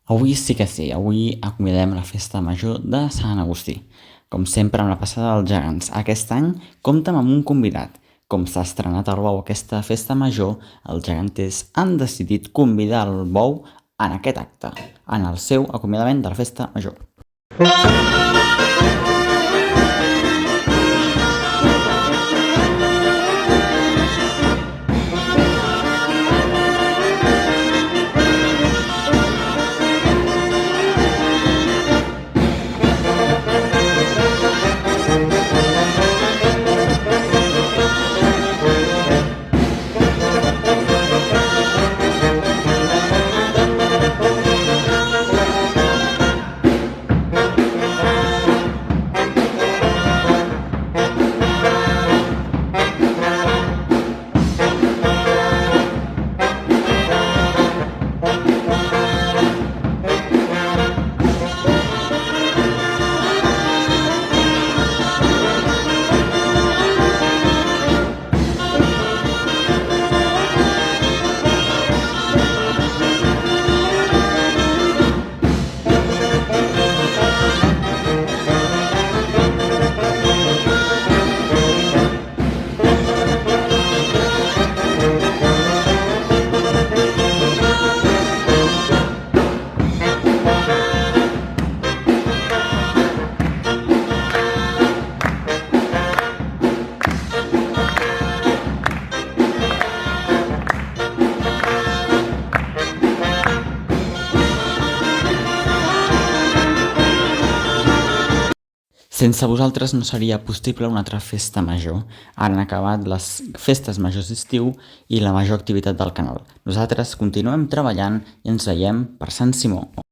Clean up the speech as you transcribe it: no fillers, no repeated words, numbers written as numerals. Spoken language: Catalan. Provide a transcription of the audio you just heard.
Avui sí que sí, avui acomiadem la festa major de Sant Agustí. Com sempre amb la passada dels gegants, aquest any compta'm amb un convidat. Com s'ha estrenat el bou aquesta festa major, els geganters han decidit convidar el bou en aquest acte, en el seu acomiadament de la festa major. Sense vosaltres no seria possible una altra festa major. Ara han acabat les festes majors d'estiu i la major activitat del canal. Nosaltres continuem treballant i ens veiem per Sant Simó.